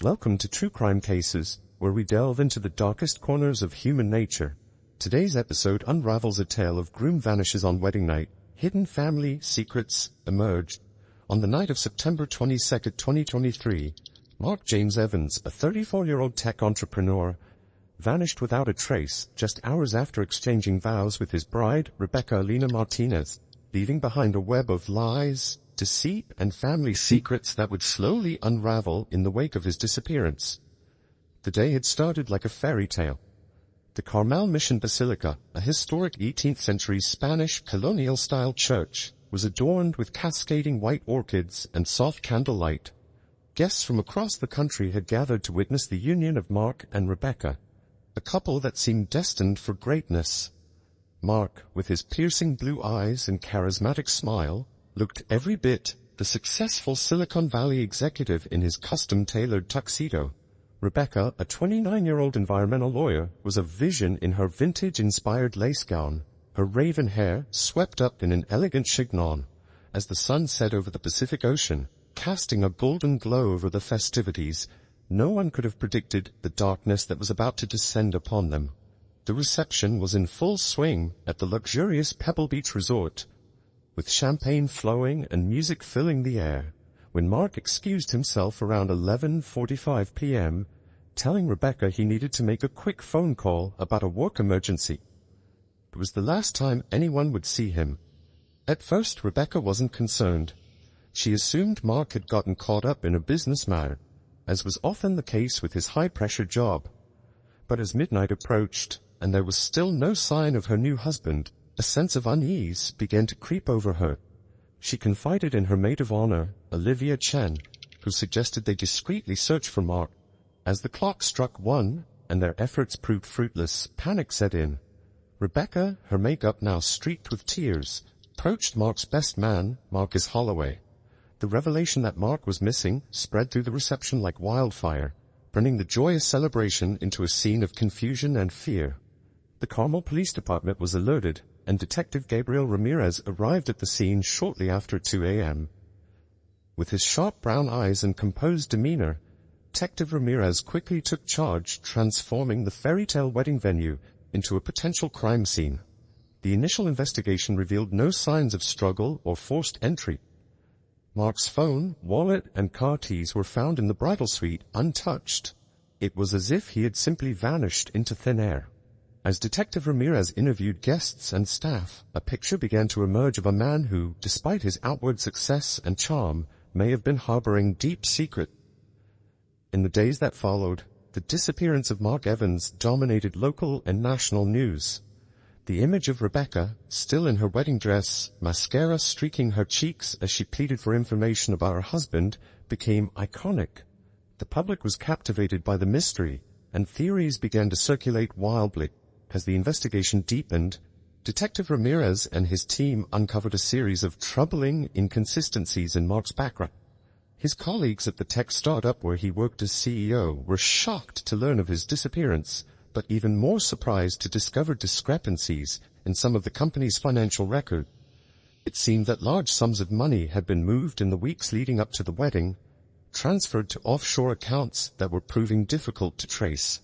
Welcome to True Crime Cases, where we delve into the darkest corners of human nature. Today's episode unravels a tale of Groom vanishes on wedding night, hidden family secrets emerge. On the night of September 22, 2023, Mark James Evans, a 34-year-old tech entrepreneur, vanished without a trace just hours after exchanging vows with his bride, Rebecca Alina Martinez, leaving behind a web of lies, deceit, and family secrets that would slowly unravel in the wake of his disappearance. The day had started like a fairy tale. The Carmel Mission Basilica, a historic 18th-century Spanish colonial-style church, was adorned with cascading white orchids and soft candlelight. Guests from across the country had gathered to witness the union of Mark and Rebecca, a couple that seemed destined for greatness. Mark, with his piercing blue eyes and charismatic smile, looked every bit the successful Silicon Valley executive in his custom-tailored tuxedo. Rebecca, a 29-year-old environmental lawyer, was a vision in her vintage-inspired lace gown, her raven hair swept up in an elegant chignon, as the sun set over the Pacific Ocean, casting a golden glow over the festivities. No one could have predicted the darkness that was about to descend upon them. The reception was in full swing at the luxurious Pebble Beach resort, with champagne flowing and music filling the air, when Mark excused himself around 11:45 p.m., telling Rebecca he needed to make a quick phone call about a work emergency. It was the last time anyone would see him. At first, Rebecca wasn't concerned. She assumed Mark had gotten caught up in a business matter, as was often the case with his high-pressure job. But as midnight approached, and there was still no sign of her new husband, a sense of unease began to creep over her. She confided in her maid of honor, Olivia Chen, who suggested they discreetly search for Mark. As the clock struck 1, and their efforts proved fruitless, panic set in. Rebecca, her makeup now streaked with tears, approached Mark's best man, Marcus Holloway. The revelation that Mark was missing spread through the reception like wildfire, turning the joyous celebration into a scene of confusion and fear. The Carmel Police Department was alerted, and Detective Gabriel Ramirez arrived at the scene shortly after 2 a.m. With his sharp brown eyes and composed demeanor, Detective Ramirez quickly took charge, transforming the fairy tale wedding venue into a potential crime scene. The initial investigation revealed no signs of struggle or forced entry. Mark's phone, wallet, and car keys were found in the bridal suite untouched. It was as if he had simply vanished into thin air. As Detective Ramirez interviewed guests and staff, a picture began to emerge of a man who, despite his outward success and charm, may have been harboring deep secret. In the days that followed, the disappearance of Mark Evans dominated local and national news. The image of Rebecca, still in her wedding dress, mascara streaking her cheeks as she pleaded for information about her husband, became iconic. The public was captivated by the mystery, and theories began to circulate wildly. As the investigation deepened, Detective Ramirez and his team uncovered a series of troubling inconsistencies in Mark's background. His colleagues at the tech startup where he worked as CEO were shocked to learn of his disappearance, but even more surprised to discover discrepancies in some of the company's financial record. It seemed that large sums of money had been moved in the weeks leading up to the wedding, transferred to offshore accounts that were proving difficult to trace.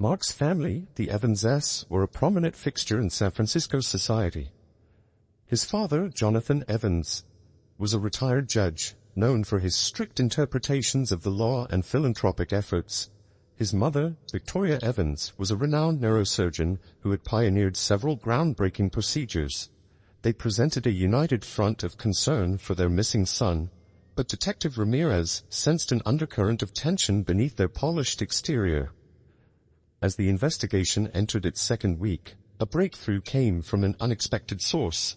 Mark's family, the Evanses, were a prominent fixture in San Francisco society. His father, Jonathan Evans, was a retired judge, known for his strict interpretations of the law and philanthropic efforts. His mother, Victoria Evans, was a renowned neurosurgeon who had pioneered several groundbreaking procedures. They presented a united front of concern for their missing son, but Detective Ramirez sensed an undercurrent of tension beneath their polished exterior. As the investigation entered its second week, a breakthrough came from an unexpected source.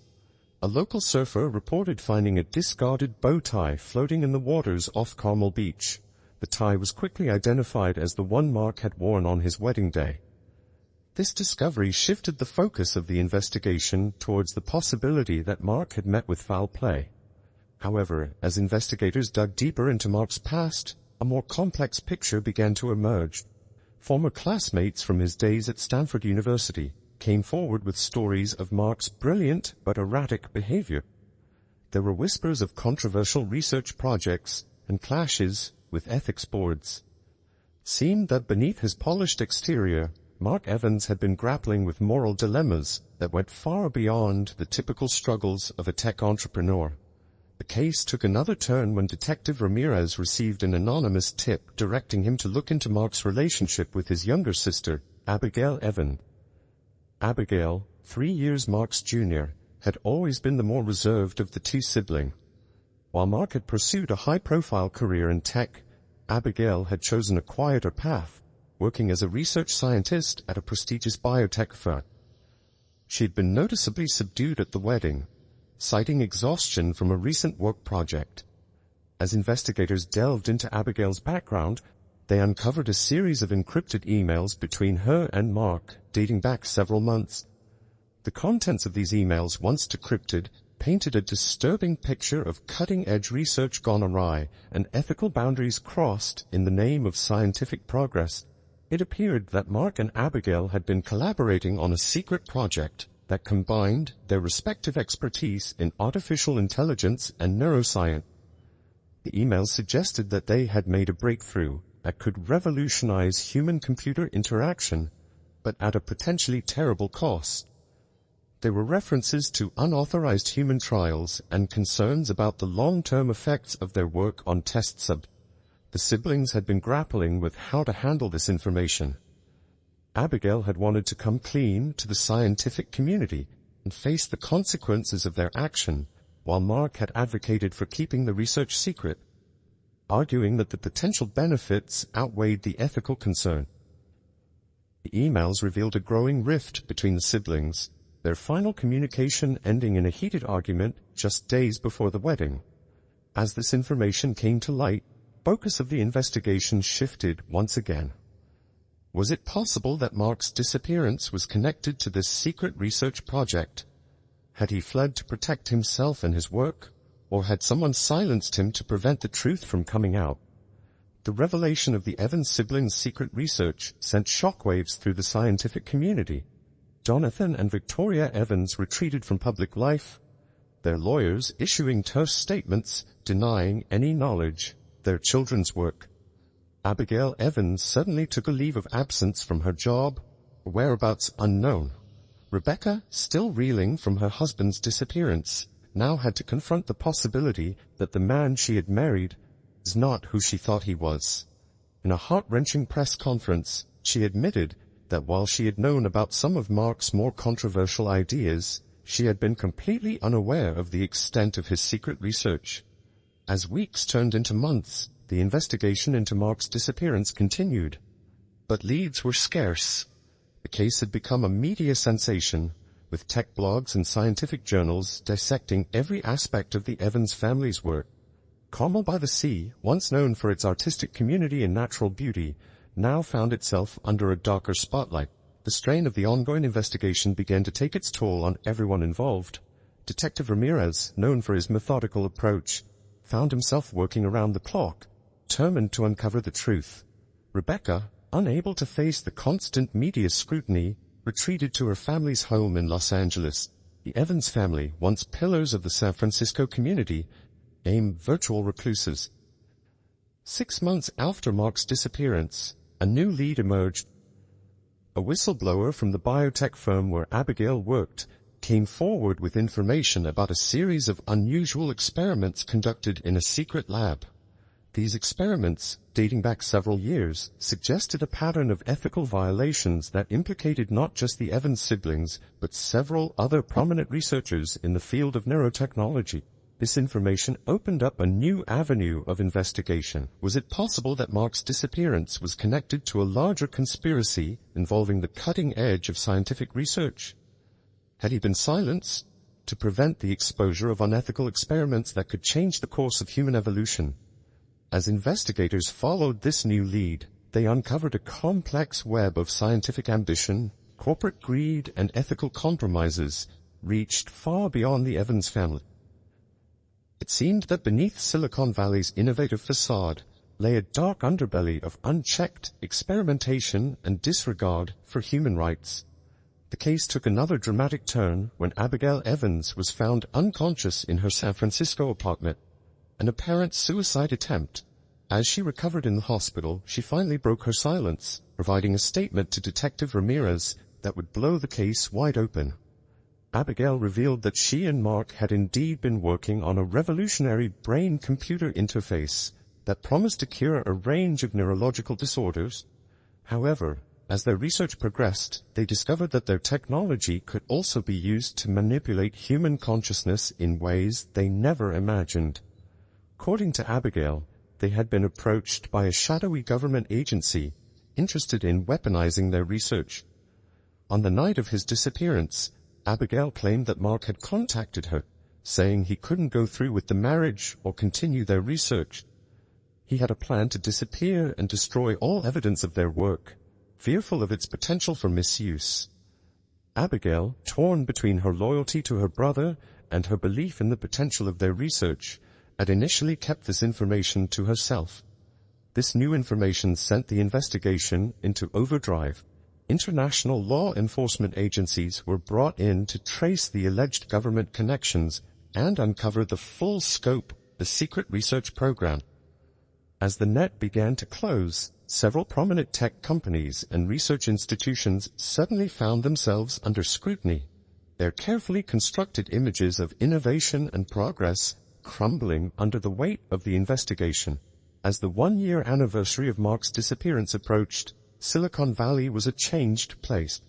A local surfer reported finding a discarded bow tie floating in the waters off Carmel Beach. The tie was quickly identified as the one Mark had worn on his wedding day. This discovery shifted the focus of the investigation towards the possibility that Mark had met with foul play. However, as investigators dug deeper into Mark's past, a more complex picture began to emerge. Former classmates from his days at Stanford University came forward with stories of Mark's brilliant but erratic behavior. There were whispers of controversial research projects and clashes with ethics boards. It seemed that beneath his polished exterior, Mark Evans had been grappling with moral dilemmas that went far beyond the typical struggles of a tech entrepreneur. The case took another turn when Detective Ramirez received an anonymous tip directing him to look into Mark's relationship with his younger sister, Abigail Evans. Abigail, 3 years Mark's junior, had always been the more reserved of the two siblings. While Mark had pursued a high-profile career in tech, Abigail had chosen a quieter path, working as a research scientist at a prestigious biotech firm. She had been noticeably subdued at the wedding, citing exhaustion from a recent work project. As investigators delved into Abigail's background, they uncovered a series of encrypted emails between her and Mark, dating back several months. The contents of these emails, once decrypted, painted a disturbing picture of cutting-edge research gone awry and ethical boundaries crossed in the name of scientific progress. It appeared that Mark and Abigail had been collaborating on a secret project that combined their respective expertise in artificial intelligence and neuroscience. The emails suggested that they had made a breakthrough that could revolutionize human-computer interaction, but at a potentially terrible cost. There were references to unauthorized human trials and concerns about the long-term effects of their work on test subjects. The siblings had been grappling with how to handle this information. Abigail had wanted to come clean to the scientific community and face the consequences of their action, while Mark had advocated for keeping the research secret, arguing that the potential benefits outweighed the ethical concern. The emails revealed a growing rift between the siblings, their final communication ending in a heated argument just days before the wedding. As this information came to light, the focus of the investigation shifted once again. Was it possible that Mark's disappearance was connected to this secret research project? Had he fled to protect himself and his work, or had someone silenced him to prevent the truth from coming out? The revelation of the Evans siblings' secret research sent shockwaves through the scientific community. Jonathan and Victoria Evans retreated from public life, their lawyers issuing terse statements denying any knowledge of their children's work. Abigail Evans suddenly took a leave of absence from her job, whereabouts unknown. Rebecca, still reeling from her husband's disappearance, now had to confront the possibility that the man she had married was not who she thought he was. In a heart-wrenching press conference, she admitted that while she had known about some of Mark's more controversial ideas, she had been completely unaware of the extent of his secret research. As weeks turned into months, the investigation into Mark's disappearance continued. But leads were scarce. The case had become a media sensation, with tech blogs and scientific journals dissecting every aspect of the Evans family's work. Carmel by the Sea, once known for its artistic community and natural beauty, now found itself under a darker spotlight. The strain of the ongoing investigation began to take its toll on everyone involved. Detective Ramirez, known for his methodical approach, found himself working around the clock, determined to uncover the truth. Rebecca, unable to face the constant media scrutiny, retreated to her family's home in Los Angeles. The Evans family, once pillars of the San Francisco community, became virtual recluses. 6 months after Mark's disappearance, a new lead emerged. A whistleblower from the biotech firm where Abigail worked came forward with information about a series of unusual experiments conducted in a secret lab. These experiments, dating back several years, suggested a pattern of ethical violations that implicated not just the Evans siblings, but several other prominent researchers in the field of neurotechnology. This information opened up a new avenue of investigation. Was it possible that Mark's disappearance was connected to a larger conspiracy involving the cutting edge of scientific research? Had he been silenced to prevent the exposure of unethical experiments that could change the course of human evolution? As investigators followed this new lead, they uncovered a complex web of scientific ambition, corporate greed, and ethical compromises reached far beyond the Evans family. It seemed that beneath Silicon Valley's innovative facade lay a dark underbelly of unchecked experimentation and disregard for human rights. The case took another dramatic turn when Abigail Evans was found unconscious in her San Francisco apartment. An apparent suicide attempt, As she recovered in the hospital, she finally broke her silence, providing a statement to Detective Ramirez that would blow the case wide open. Abigail revealed that she and Mark had indeed been working on a revolutionary brain-computer interface that promised to cure a range of neurological disorders. However, as their research progressed, they discovered that their technology could also be used to manipulate human consciousness in ways they never imagined. According to Abigail, they had been approached by a shadowy government agency interested in weaponizing their research. On the night of his disappearance, Abigail claimed that Mark had contacted her, saying he couldn't go through with the marriage or continue their research. He had a plan to disappear and destroy all evidence of their work, fearful of its potential for misuse. Abigail, torn between her loyalty to her brother and her belief in the potential of their research, had initially kept this information to herself. This new information sent the investigation into overdrive. International law enforcement agencies were brought in to trace the alleged government connections and uncover the full scope of the secret research program. As the net began to close, several prominent tech companies and research institutions suddenly found themselves under scrutiny, their carefully constructed images of innovation and progress crumbling under the weight of the investigation. As the one-year anniversary of Mark's disappearance approached, Silicon Valley was a changed place.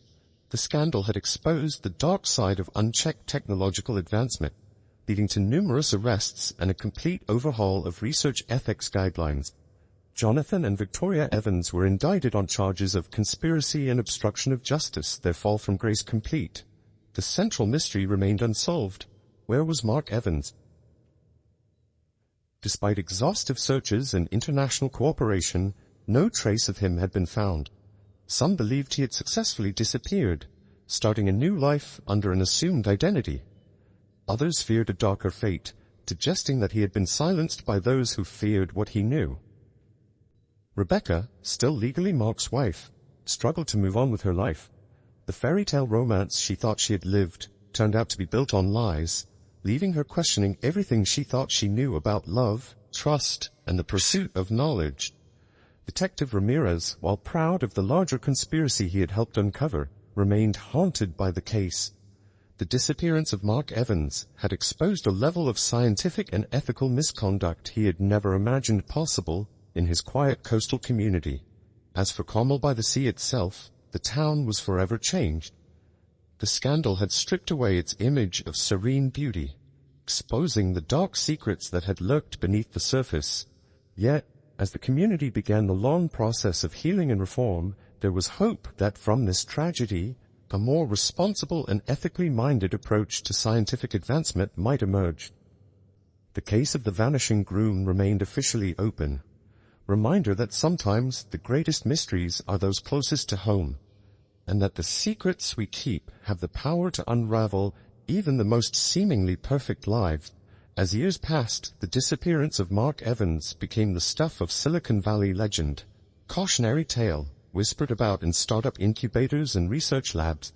The scandal had exposed the dark side of unchecked technological advancement, leading to numerous arrests and a complete overhaul of research ethics guidelines. Jonathan and Victoria Evans were indicted on charges of conspiracy and obstruction of justice, their fall from grace complete. The central mystery remained unsolved. Where was Mark Evans? Despite exhaustive searches and international cooperation, no trace of him had been found. Some believed he had successfully disappeared, starting a new life under an assumed identity. Others feared a darker fate, suggesting that he had been silenced by those who feared what he knew. Rebecca, still legally Mark's wife, struggled to move on with her life. The fairy tale romance she thought she had lived turned out to be built on lies, leaving her questioning everything she thought she knew about love, trust, and the pursuit of knowledge. Detective Ramirez, while proud of the larger conspiracy he had helped uncover, remained haunted by the case. The disappearance of Mark Evans had exposed a level of scientific and ethical misconduct he had never imagined possible in his quiet coastal community. As for Carmel by the Sea itself, the town was forever changed. The scandal had stripped away its image of serene beauty, exposing the dark secrets that had lurked beneath the surface. Yet, as the community began the long process of healing and reform, there was hope that from this tragedy, a more responsible and ethically minded approach to scientific advancement might emerge. The case of the vanishing groom remained officially open. Reminder that sometimes the greatest mysteries are those closest to home, and that the secrets we keep have the power to unravel even the most seemingly perfect lives. As years passed, the disappearance of Mark Evans became the stuff of Silicon Valley legend, cautionary tale whispered about in startup incubators and research labs.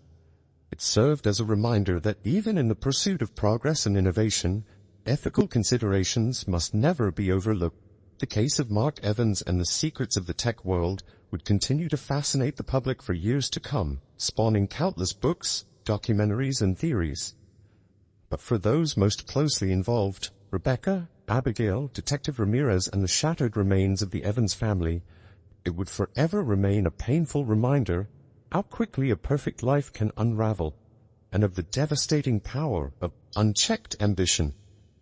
It served as a reminder that even in the pursuit of progress and innovation, ethical considerations must never be overlooked. The case of Mark Evans and the secrets of the tech world would continue to fascinate the public for years to come, spawning countless books, documentaries, and theories. But for those most closely involved, Rebecca, Abigail, Detective Ramirez, and the shattered remains of the Evans family, it would forever remain a painful reminder how quickly a perfect life can unravel, and of the devastating power of unchecked ambition.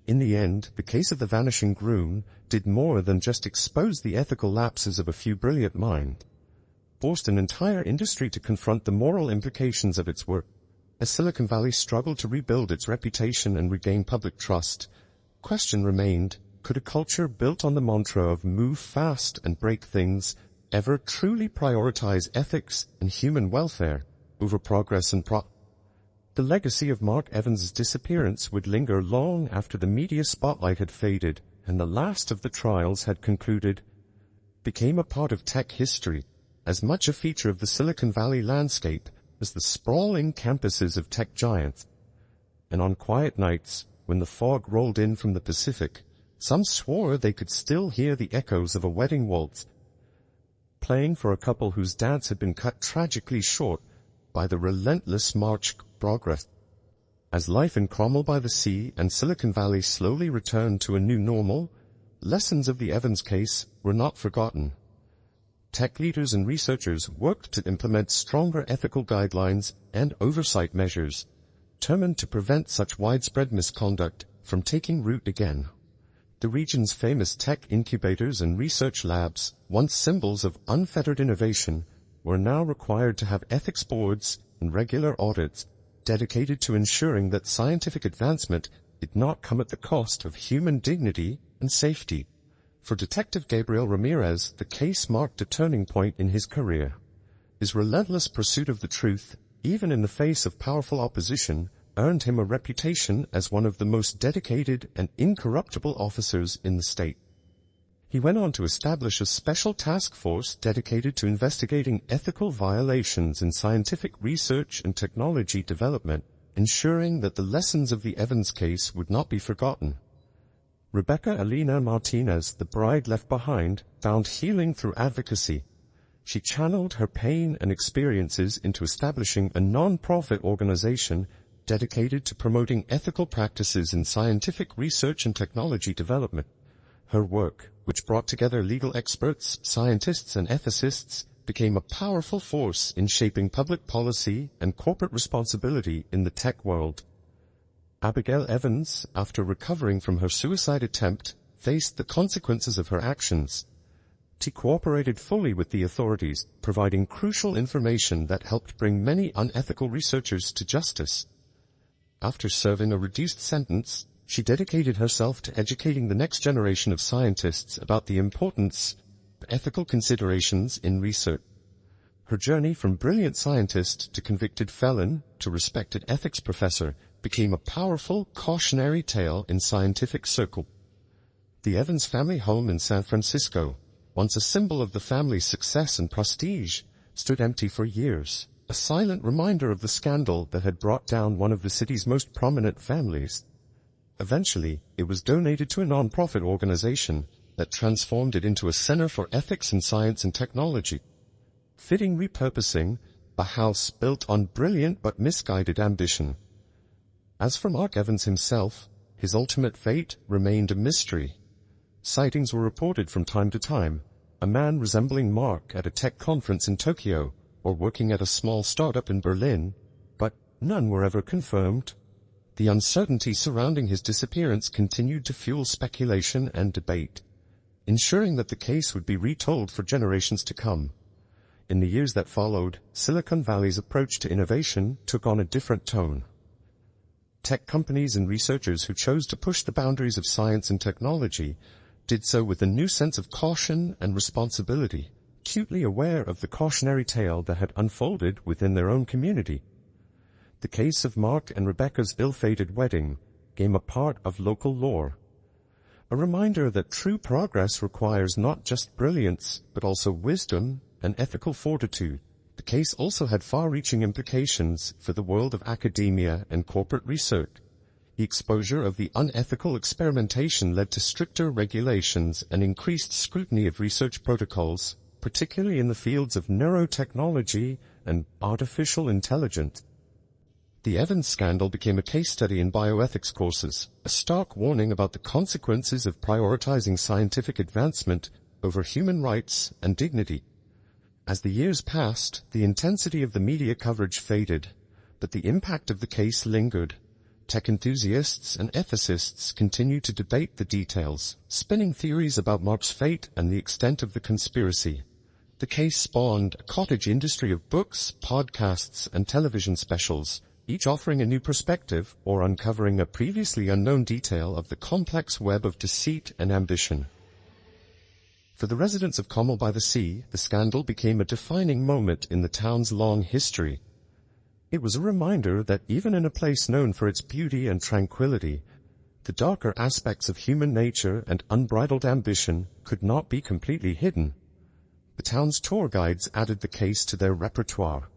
In the end, the case of the vanishing groom did more than just expose the ethical lapses of a few brilliant minds. It forced an entire industry to confront the moral implications of its work. As Silicon Valley struggled to rebuild its reputation and regain public trust, the question remained, could a culture built on the mantra of move fast and break things ever truly prioritize ethics and human welfare over progress and The legacy of Mark Evans' disappearance would linger long after the media spotlight had faded and the last of the trials had concluded. Became a part of tech history, as much a feature of the Silicon Valley landscape as the sprawling campuses of tech giants. And on quiet nights, when the fog rolled in from the Pacific, Some swore they could still hear the echoes of a wedding waltz playing for a couple whose dance had been cut tragically short by the relentless march progress. As life in Cromwell by the Sea and Silicon Valley slowly returned to a new normal, lessons of the Evans case were not forgotten. Tech leaders and researchers worked to implement stronger ethical guidelines and oversight measures, determined to prevent such widespread misconduct from taking root again. The region's famous tech incubators and research labs, once symbols of unfettered innovation, were now required to have ethics boards and regular audits dedicated to ensuring that scientific advancement did not come at the cost of human dignity and safety. For Detective Gabriel Ramirez, the case marked a turning point in his career. His relentless pursuit of the truth, even in the face of powerful opposition, earned him a reputation as one of the most dedicated and incorruptible officers in the state. He went on to establish a special task force dedicated to investigating ethical violations in scientific research and technology development, ensuring that the lessons of the Evans case would not be forgotten. Rebecca Elena Martinez, the bride left behind, found healing through advocacy. She channeled her pain and experiences into establishing a non-profit organization dedicated to promoting ethical practices in scientific research and technology development. Her work, which brought together legal experts, scientists, and ethicists, became a powerful force in shaping public policy and corporate responsibility in the tech world. Abigail Evans, after recovering from her suicide attempt, faced the consequences of her actions. She cooperated fully with the authorities, providing crucial information that helped bring many unethical researchers to justice. After serving a reduced sentence, she dedicated herself to educating the next generation of scientists about the importance of ethical considerations in research. Her journey from brilliant scientist to convicted felon to respected ethics professor became a powerful cautionary tale in scientific circles. The Evans family home in San Francisco, once a symbol of the family's success and prestige, stood empty for years, a silent reminder of the scandal that had brought down one of the city's most prominent families. Eventually, it was donated to a non-profit organization that transformed it into a center for ethics in science and technology. Fitting repurposing, a house built on brilliant but misguided ambition. As for Mark Evans himself, his ultimate fate remained a mystery. Sightings were reported from time to time, a man resembling Mark at a tech conference in Tokyo or working at a small startup in Berlin, but none were ever confirmed. The uncertainty surrounding his disappearance continued to fuel speculation and debate, ensuring that the case would be retold for generations to come. In the years that followed, Silicon Valley's approach to innovation took on a different tone. Tech companies and researchers who chose to push the boundaries of science and technology did so with a new sense of caution and responsibility, acutely aware of the cautionary tale that had unfolded within their own community. The case of Mark and Rebecca's ill-fated wedding became a part of local lore, a reminder that true progress requires not just brilliance, but also wisdom and ethical fortitude. The case also had far-reaching implications for the world of academia and corporate research. The exposure of the unethical experimentation led to stricter regulations and increased scrutiny of research protocols, particularly in the fields of neurotechnology and artificial intelligence. The Evans scandal became a case study in bioethics courses, a stark warning about the consequences of prioritizing scientific advancement over human rights and dignity. As the years passed, the intensity of the media coverage faded, but the impact of the case lingered. Tech enthusiasts and ethicists continued to debate the details, spinning theories about Mark's fate and the extent of the conspiracy. The case spawned a cottage industry of books, podcasts, and television specials, each offering a new perspective or uncovering a previously unknown detail of the complex web of deceit and ambition. For the residents of Cromwell by the Sea, the scandal became a defining moment in the town's long history. It was a reminder that even in a place known for its beauty and tranquility, the darker aspects of human nature and unbridled ambition could not be completely hidden. The town's tour guides added the case to their repertoire,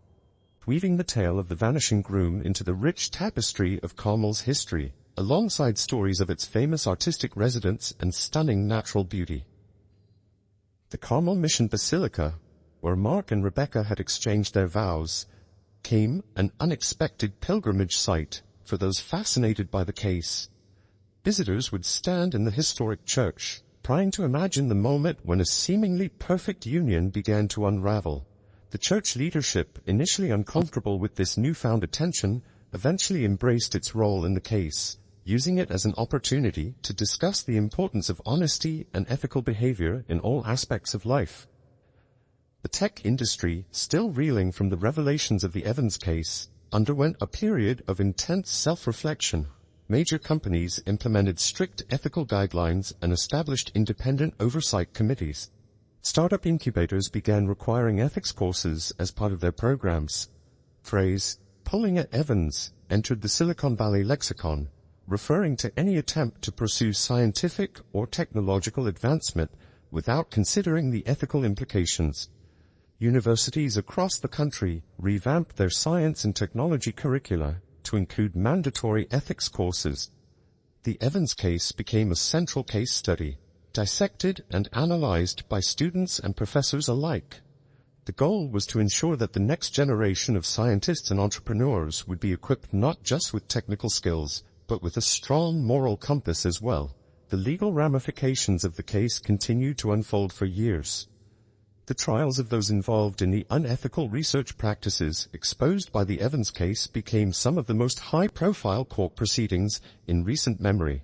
weaving the tale of the vanishing groom into the rich tapestry of Cromwell's history. alongside stories of its famous artistic residents and stunning natural beauty. The Carmel Mission Basilica, where Mark and Rebecca had exchanged their vows, became an unexpected pilgrimage site for those fascinated by the case. Visitors would stand in the historic church, trying to imagine the moment when a seemingly perfect union began to unravel. The church leadership, initially uncomfortable with this newfound attention, eventually embraced its role in the case, using it as an opportunity to discuss the importance of honesty and ethical behavior in all aspects of life. The tech industry, still reeling from the revelations of the Evans case, underwent a period of intense self-reflection. Major companies implemented strict ethical guidelines and established independent oversight committees. Startup incubators began requiring ethics courses as part of their programs. Phrase, "pulling at Evans," entered the Silicon Valley lexicon, referring to any attempt to pursue scientific or technological advancement without considering the ethical implications. Universities across the country revamped their science and technology curricula to include mandatory ethics courses. The Evans case became a central case study, dissected and analyzed by students and professors alike. The goal was to ensure that the next generation of scientists and entrepreneurs would be equipped not just with technical skills, but with a strong moral compass as well. The legal ramifications of the case continued to unfold for years. The trials of those involved in the unethical research practices exposed by the Evans case became some of the most high-profile court proceedings in recent memory.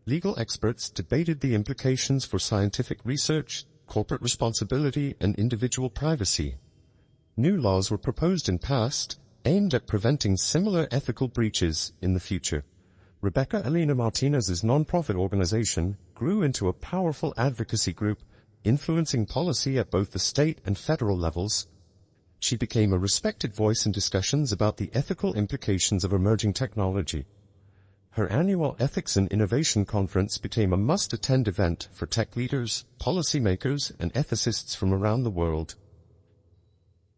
Legal experts debated the implications for scientific research, corporate responsibility, and individual privacy. New laws were proposed and passed, aimed at preventing similar ethical breaches in the future. Rebecca Elena Martinez's nonprofit organization grew into a powerful advocacy group, influencing policy at both the state and federal levels. She became a respected voice in discussions about the ethical implications of emerging technology. Her annual Ethics and Innovation Conference became a must-attend event for tech leaders, policymakers, and ethicists from around the world.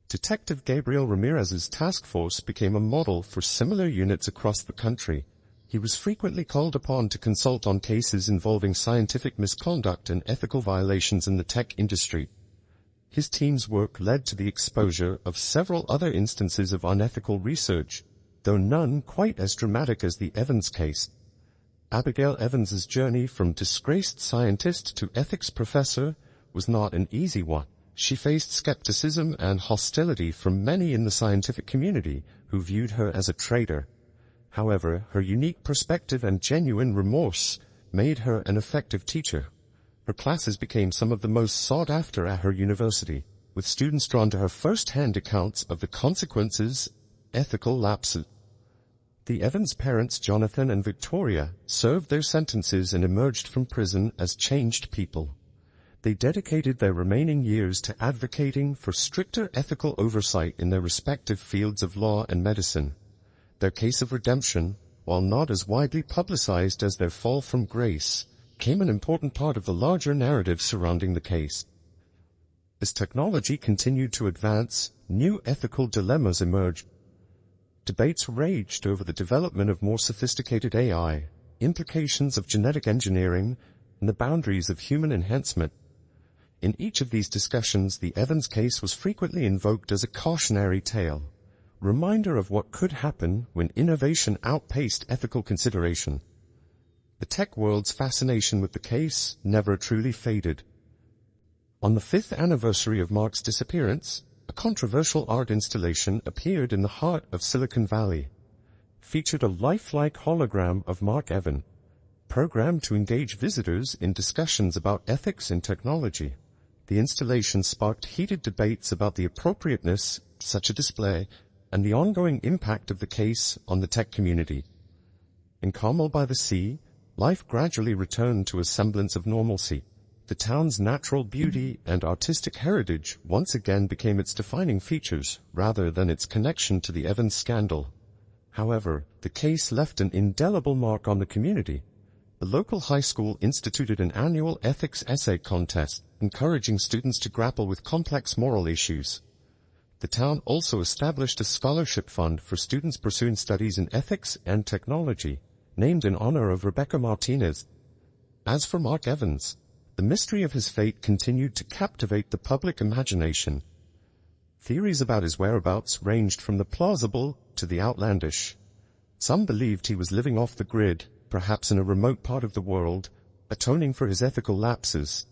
Detective Gabriel Ramirez's task force became a model for similar units across the country. He was frequently called upon to consult on cases involving scientific misconduct and ethical violations in the tech industry. His team's work led to the exposure of several other instances of unethical research, though none quite as dramatic as the Evans case. Abigail Evans's journey from disgraced scientist to ethics professor was not an easy one. She faced skepticism and hostility from many in the scientific community who viewed her as a traitor. However, her unique perspective and genuine remorse made her an effective teacher. Her classes became some of the most sought after at her university, with students drawn to her first-hand accounts of the consequences, ethical lapses. The Evans parents, Jonathan and Victoria, served their sentences and emerged from prison as changed people. They dedicated their remaining years to advocating for stricter ethical oversight in their respective fields of law and medicine. Their case of redemption, while not as widely publicized as their fall from grace, became an important part of the larger narrative surrounding the case. As technology continued to advance, new ethical dilemmas emerged. Debates raged over the development of more sophisticated AI, implications of genetic engineering, and the boundaries of human enhancement. In each of these discussions, the Evans case was frequently invoked as a cautionary tale, reminder of what could happen when innovation outpaced ethical consideration. The tech world's fascination with the case never truly faded. On the 5th anniversary of Mark's disappearance, a controversial art installation appeared in the heart of Silicon Valley. Featured a lifelike hologram of Mark Evan, programmed to engage visitors in discussions about ethics in technology. The installation sparked heated debates about the appropriateness of such a display and the ongoing impact of the case on the tech community. In Carmel by the Sea, life gradually returned to a semblance of normalcy. The town's natural beauty and artistic heritage once again became its defining features, rather than its connection to the Evans scandal. However, the case left an indelible mark on the community. The local high school instituted an annual ethics essay contest, encouraging students to grapple with complex moral issues. The town also established a scholarship fund for students pursuing studies in ethics and technology, named in honor of Rebecca Martinez. As for Mark Evans, the mystery of his fate continued to captivate the public imagination. Theories about his whereabouts ranged from the plausible to the outlandish. Some believed he was living off the grid, perhaps in a remote part of the world, atoning for his ethical lapses.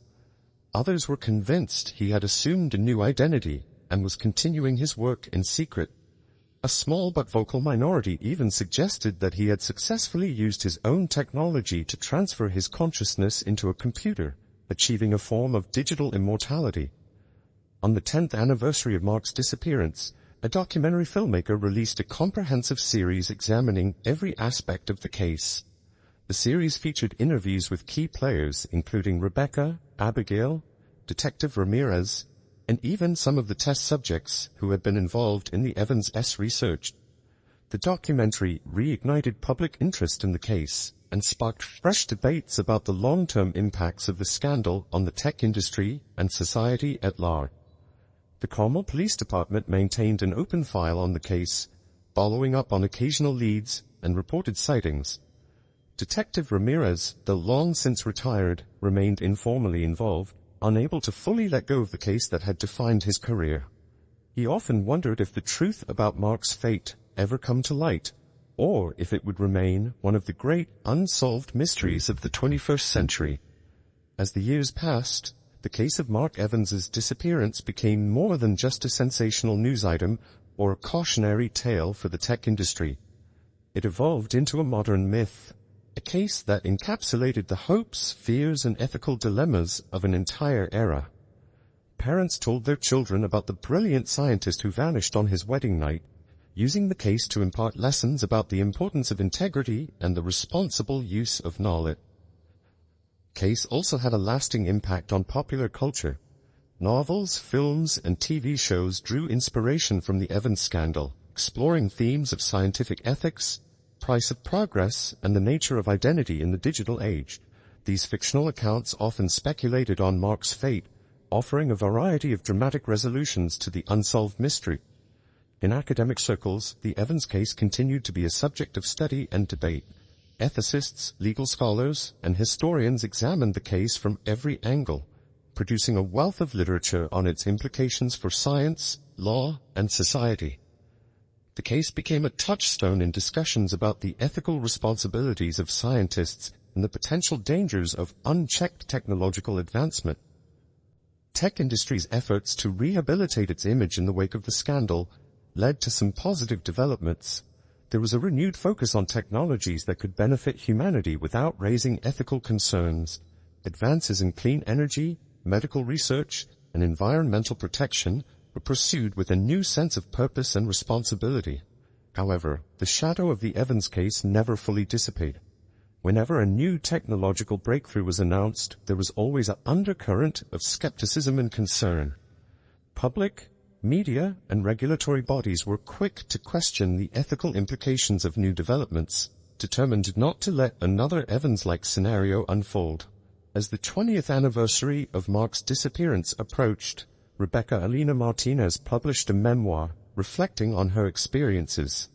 Others were convinced he had assumed a new identity and was continuing his work in secret. A small but vocal minority even suggested that he had successfully used his own technology to transfer his consciousness into a computer, achieving a form of digital immortality. On the 10th anniversary of Mark's disappearance, a documentary filmmaker released a comprehensive series examining every aspect of the case. The series featured interviews with key players, including Rebecca, Abigail, Detective Ramirez, and even some of the test subjects who had been involved in the Evans' research. The documentary reignited public interest in the case and sparked fresh debates about the long-term impacts of the scandal on the tech industry and society at large. The Carmel Police Department maintained an open file on the case, following up on occasional leads and reported sightings. Detective Ramirez, though long since retired, remained informally involved, unable to fully let go of the case that had defined his career. He often wondered if the truth about Mark's fate ever come to light, or if it would remain one of the great unsolved mysteries of the 21st century. As the years passed, the case of Mark Evans' disappearance became more than just a sensational news item or a cautionary tale for the tech industry. It evolved into a modern myth, a case that encapsulated the hopes, fears, and ethical dilemmas of an entire era. Parents told their children about the brilliant scientist who vanished on his wedding night, using the case to impart lessons about the importance of integrity and the responsible use of knowledge. Case also had a lasting impact on popular culture. Novels, films, and TV shows drew inspiration from the Evans scandal, exploring themes of scientific ethics, price of progress, and the nature of identity in the digital age. These fictional accounts often speculated on Mark's fate, offering a variety of dramatic resolutions to the unsolved mystery. In academic circles, the Evans case continued to be a subject of study and debate. Ethicists, legal scholars, and historians examined the case from every angle, producing a wealth of literature on its implications for science, law, and society. The case became a touchstone in discussions about the ethical responsibilities of scientists and the potential dangers of unchecked technological advancement. Tech industry's efforts to rehabilitate its image in the wake of the scandal led to some positive developments. There was a renewed focus on technologies that could benefit humanity without raising ethical concerns. Advances in clean energy, medical research, and environmental protection were pursued with a new sense of purpose and responsibility. However, the shadow of the Evans case never fully dissipated. Whenever a new technological breakthrough was announced, there was always an undercurrent of skepticism and concern. Public, media, and regulatory bodies were quick to question the ethical implications of new developments, determined not to let another Evans-like scenario unfold. As the 20th anniversary of Mark's disappearance approached, Rebecca Alina Martinez published a memoir reflecting on her experiences.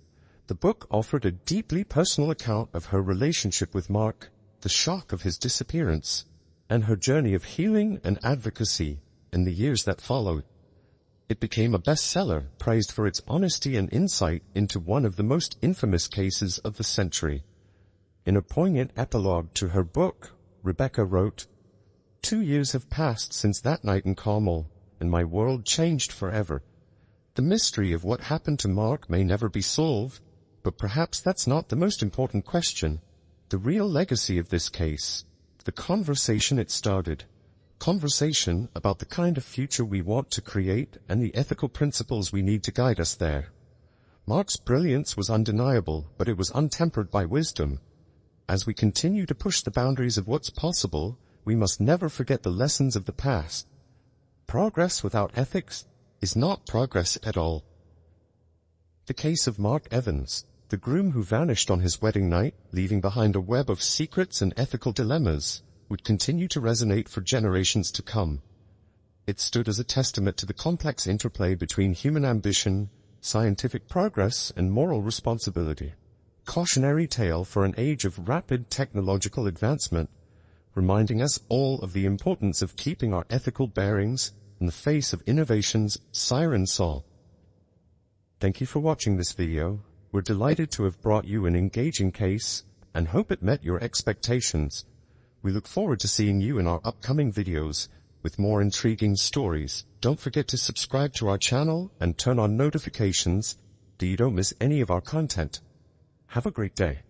The book offered a deeply personal account of her relationship with Mark, the shock of his disappearance, and her journey of healing and advocacy in the years that followed. It became a bestseller, praised for its honesty and insight into one of the most infamous cases of the century. In a poignant epilogue to her book, Rebecca wrote, "2 years have passed since that night in Carmel, and my world changed forever. The mystery of what happened to Mark may never be solved, but perhaps that's not the most important question. The real legacy of this case, the conversation it started. Conversation about the kind of future we want to create and the ethical principles we need to guide us there. Mark's brilliance was undeniable, but it was untempered by wisdom. As we continue to push the boundaries of what's possible, we must never forget the lessons of the past. Progress without ethics is not progress at all." The case of Mark Evans, the groom who vanished on his wedding night, leaving behind a web of secrets and ethical dilemmas, would continue to resonate for generations to come. It stood as a testament to the complex interplay between human ambition, scientific progress, and moral responsibility. cautionary tale for an age of rapid technological advancement, reminding us all of the importance of keeping our ethical bearings in the face of innovation's siren song. Thank you for watching this video. We're delighted to have brought you an engaging case and hope it met your expectations. We look forward to seeing you in our upcoming videos with more intriguing stories. Don't forget to subscribe to our channel and turn on notifications so you don't miss any of our content. Have a great day.